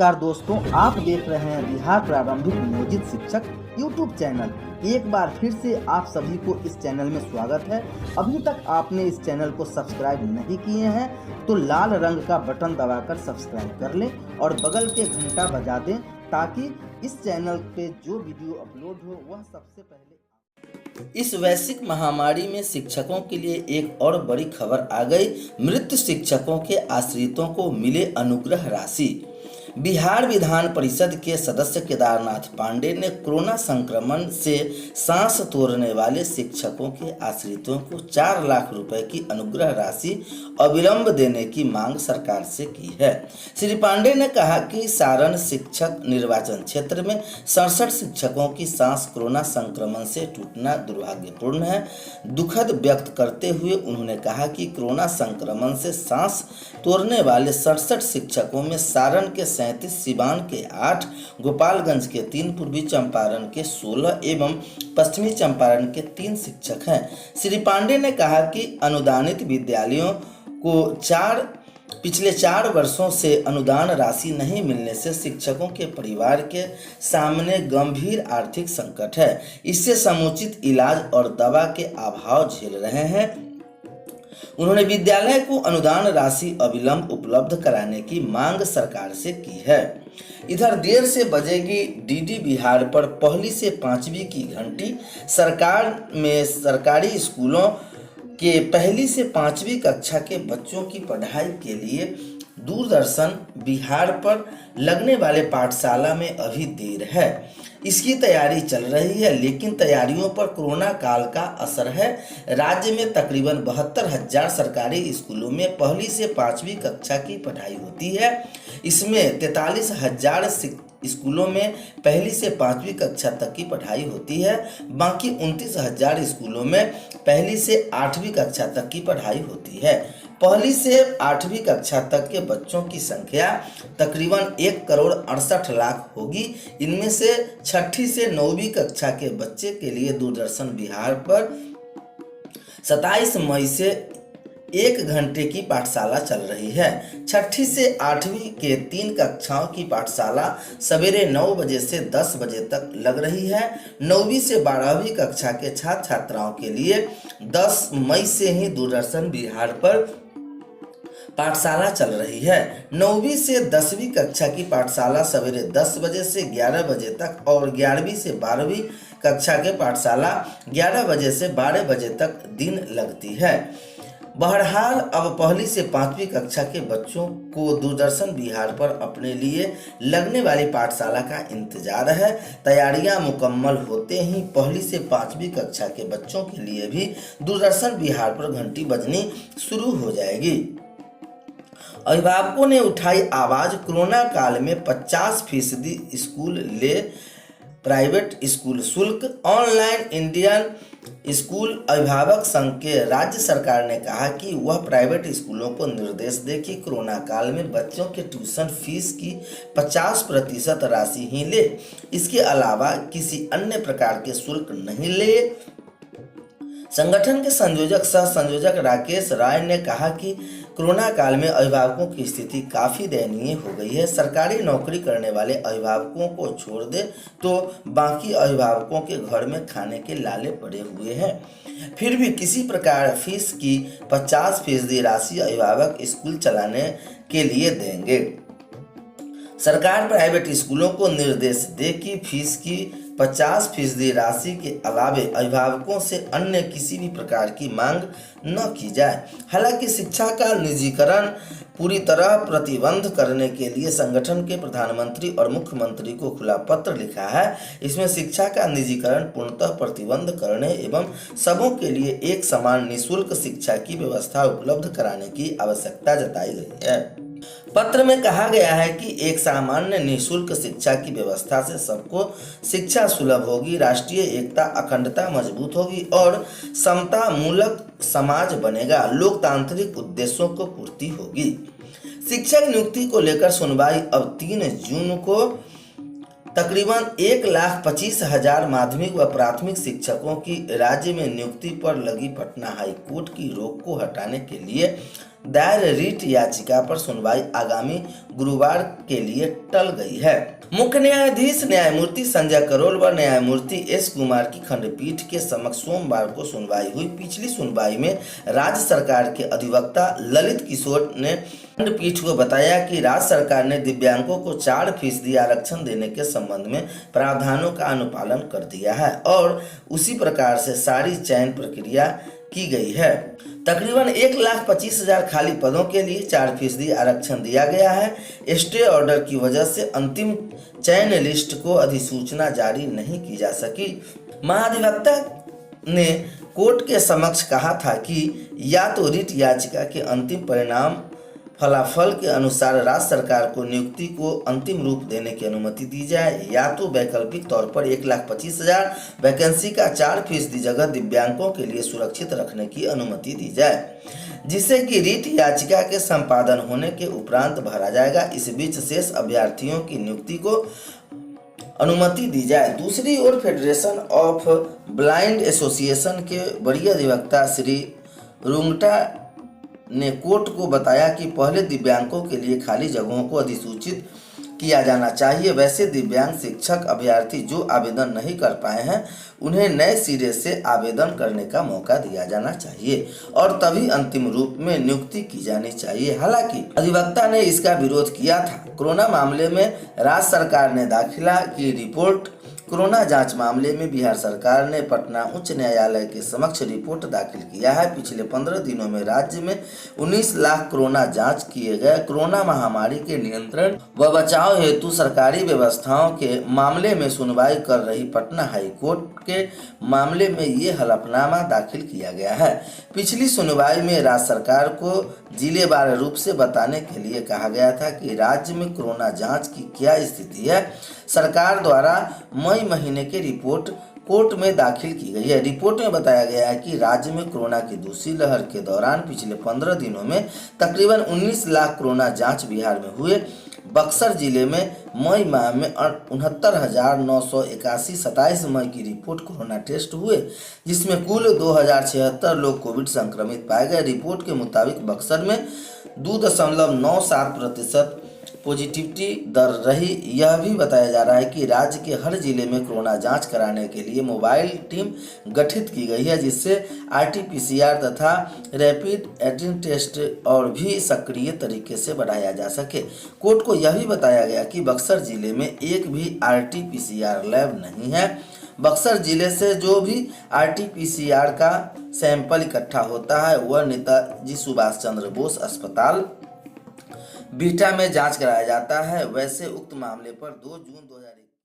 नमस्कार दोस्तों, आप देख रहे हैं बिहार प्रारंभिक नियोजित शिक्षक यूट्यूब चैनल। एक बार फिर से आप सभी को इस चैनल में स्वागत है। अभी तक आपने इस चैनल को सब्सक्राइब नहीं किए हैं तो लाल रंग का बटन दबाकर सब्सक्राइब कर लें और बगल के घंटा बजा दें ताकि इस चैनल पे जो वीडियो अपलोड हो वह सबसे पहले। इस वैश्विक महामारी में शिक्षकों के लिए एक और बड़ी खबर आ गई। मृत शिक्षकों के आश्रितों को मिले अनुग्रह राशि। बिहार विधान परिषद के सदस्य केदारनाथ पांडे ने कोरोना संक्रमण से सांस तोड़ने वाले शिक्षकों के आश्रितों को 4 लाख रुपए की अनुग्रह राशि अविलंब देने की मांग सरकार से की है। श्री पांडे ने कहा कि सारण शिक्षक निर्वाचन क्षेत्र में 67 शिक्षकों की सांस कोरोना संक्रमण से टूटना दुर्भाग्यपूर्ण है। दुखद व्यक्त करते हुए उन्होंने कहा कि कोरोना संक्रमण से सांस तोड़ने वाले 67 शिक्षकों में सारण के 37, सिवान के 8, गोपालगंज के 3, पूर्वी चंपारण के 16 एवं पश्चिमी चंपारण के 3 शिक्षक हैं। श्री पांडे ने कहा कि अनुदानित विद्यालयों को पिछले 4 वर्षों से अनुदान राशि नहीं मिलने से शिक्षकों के परिवार के सामने गंभीर आर्थिक संकट है। इससे समुचित इलाज और दवा के अभाव झेल रहे हैं। उन्होंने विद्यालय को अनुदान राशि अविलंब उपलब्ध कराने की मांग सरकार से की है। इधर देर से बजेगी डीडी बिहार पर 1 से 5वीं की घंटी। सरकारी स्कूलों के 1 से 5वीं कक्षा के बच्चों की पढ़ाई के लिए दूरदर्शन बिहार पर लगने वाले पाठशाला में अभी देर है। इसकी तैयारी चल रही है, लेकिन तैयारियों पर कोरोना काल का असर है। राज्य में तकरीबन 72,000 सरकारी स्कूलों में 1 से 5वीं कक्षा की पढ़ाई होती है। इसमें 43,000 स्कूलों में 1 से 5वीं कक्षा तक की पढ़ाई होती है। बाकी 29,000 स्कूलों में 1 से 8वीं कक्षा तक की पढ़ाई होती है। 1 से 8वीं कक्षा तक के बच्चों की संख्या तकरीबन 1,68,00,000 होगी। इनमें से 6ठी से 9वीं कक्षा के बच्चे के लिए दूरदर्शन बिहार पर 27 मई से 1 घंटे की पाठशाला चल रही है। 6ठी से 8वीं के 3 कक्षाओं की पाठशाला सवेरे 9 बजे से 10 बजे तक लग रही है। 9वीं से 12वीं कक्षा के छात्र छात्राओं के लिए 10 मई से ही दूरदर्शन बिहार पर पाठशाला चल रही है। 9वीं से 10वीं कक्षा की पाठशाला सवेरे 10 बजे से 11 बजे तक और 11वीं से 12वीं कक्षा के पाठशाला 11 बजे से 12 बजे तक दिन लगती है। बहरहाल अब 1 से 5वीं कक्षा के बच्चों को दूरदर्शन बिहार पर अपने लिए लगने वाली पाठशाला का इंतजार है। तैयारियां मुकम्मल होते ही 1 से 5वीं कक्षा के बच्चों के लिए भी दूरदर्शन बिहार पर घंटी बजनी शुरू हो जाएगी। अभिभावकों ने उठाई आवाज। कोरोना काल में 50% स्कूल ले प्राइवेट स्कूल शुल्क। ऑनलाइन इंडियन स्कूल अभिभावक संघ के राज्य सरकार ने कहा कि वह प्राइवेट स्कूलों को निर्देश दे कि कोरोना काल में बच्चों के ट्यूशन फीस की 50% राशि ही ले। इसके अलावा किसी अन्य प्रकार के शुल्क नहीं ले। संगठन के सह संयोजक राकेश राय ने कहा कि कोरोना काल में अभिभावकों की स्थिति काफ़ी दयनीय हो गई है। सरकारी नौकरी करने वाले अभिभावकों को छोड़ दे तो बाकी अभिभावकों के घर में खाने के लाले पड़े हुए हैं। फिर भी किसी प्रकार फीस की 50% राशि अभिभावक स्कूल चलाने के लिए देंगे। सरकार प्राइवेट स्कूलों को निर्देश दे कि फीस की 50% राशि के अलावे अभिभावकों से अन्य किसी भी प्रकार की मांग न की जाए। हालांकि शिक्षा का निजीकरण पूरी तरह प्रतिबंध करने के लिए संगठन के प्रधानमंत्री और मुख्यमंत्री को खुला पत्र लिखा है। इसमें शिक्षा का निजीकरण पूर्णतः प्रतिबंध करने एवं सबों के लिए एक समान निःशुल्क शिक्षा की व्यवस्था उपलब्ध कराने की आवश्यकता जताई गई है। पत्र में कहा गया है कि एक सामान्य निःशुल्क शिक्षा की व्यवस्था से सबको शिक्षा सुलभ होगी, राष्ट्रीय एकता अखंडता मजबूत होगी और समता मूलक समाज बनेगा, लोकतांत्रिक उद्देश्यों को पूर्ति होगी। शिक्षक नियुक्ति को लेकर सुनवाई अब 3 जून को तकरीबन 1,25,000 माध्यमिक व प्राथमिक शिक्षकों की राज्य में नियुक्ति पर लगी पटना हाई कोर्ट की रोक को हटाने के लिए दायर रिट याचिका पर सुनवाई आगामी गुरुवार के लिए टल गई है। मुख्य न्यायाधीश न्यायमूर्ति संजय करोल व न्यायमूर्ति एस कुमार की खंडपीठ के समक्ष सोमवार को सुनवाई हुई। पिछली सुनवाई में राज्य सरकार के अधिवक्ता ललित किशोर ने खंडपीठ को बताया कि राज्य सरकार ने दिव्यांगों को 4% आरक्षण देने के संबंध में प्रावधानों का अनुपालन कर दिया है और उसी प्रकार से सारी चयन प्रक्रिया की गई है। तकरीबन 1,25,000 खाली पदों के लिए 4% आरक्षण दिया गया है। स्टे ऑर्डर की वजह से अंतिम चयन लिस्ट को अधिसूचना जारी नहीं की जा सकी। महाधिवक्ता ने कोर्ट के समक्ष कहा था कि या तो रिट याचिका के अंतिम परिणाम फलाफल के अनुसार राज्य सरकार को नियुक्ति को अंतिम रूप देने की अनुमति दी जाए या तो वैकल्पिक तौर पर 1,25,000 वैकेंसी का 4% जगह दिव्यांगों के लिए सुरक्षित रखने की अनुमति दी जाए, जिससे कि रिट याचिका के संपादन होने के उपरांत भरा जाएगा। इस बीच शेष अभ्यर्थियों की नियुक्ति को अनुमति दी जाए। दूसरी ओर फेडरेशन ऑफ ब्लाइंड एसोसिएशन के वरीय अधिवक्ता श्री रुंगटा ने कोर्ट को बताया कि पहले दिव्यांगों के लिए खाली जगहों को अधिसूचित किया जाना चाहिए। वैसे दिव्यांग शिक्षक अभ्यर्थी जो आवेदन नहीं कर पाए हैं उन्हें नए सिरे से आवेदन करने का मौका दिया जाना चाहिए और तभी अंतिम रूप में नियुक्ति की जानी चाहिए। हालांकि अधिवक्ता ने इसका विरोध किया था। कोरोना मामले में राज्य सरकार ने दाखिला की रिपोर्ट। कोरोना जांच मामले में बिहार सरकार ने पटना उच्च न्यायालय के समक्ष रिपोर्ट दाखिल किया है। पिछले 15 दिनों में राज्य में 19 लाख कोरोना जांच किए गए। कोरोना महामारी के नियंत्रण व बचाव हेतु सरकारी व्यवस्थाओं के मामले में सुनवाई कर रही पटना हाई कोर्ट के मामले में ये हलफनामा दाखिल किया गया है। पिछली सुनवाई में राज्य सरकार को जिलेवार रूप से बताने के लिए कहा गया था कि राज्य में कोरोना जांच की क्या स्थिति है। सरकार द्वारा मई महीने की रिपोर्ट कोर्ट में दाखिल की गई है। रिपोर्ट में बताया गया है कि राज्य में कोरोना की दूसरी लहर के दौरान पिछले 15 दिनों में तकरीबन 19 लाख कोरोना जांच बिहार में हुए। बक्सर जिले में मई माह में 69,981 27 मई की रिपोर्ट कोरोना टेस्ट हुए, जिसमें कुल 2,076 लोग कोविड संक्रमित पाए गए। रिपोर्ट के मुताबिक बक्सर में 2.97% पॉजिटिविटी दर रही। यह भी बताया जा रहा है कि राज्य के हर जिले में कोरोना जांच कराने के लिए मोबाइल टीम गठित की गई है, जिससे RT-PCR तथा रैपिड एंटीजन टेस्ट और भी सक्रिय तरीके से बढ़ाया जा सके। कोर्ट को यह भी बताया गया कि बक्सर जिले में एक भी RT-PCR लैब नहीं है। बक्सर जिले से जो भी RT-PCR का सैंपल इकट्ठा होता है वह नेताजी सुभाष चंद्र बोस अस्पताल बीटा में जांच कराया जाता है। वैसे उक्त मामले पर 2 जून 2021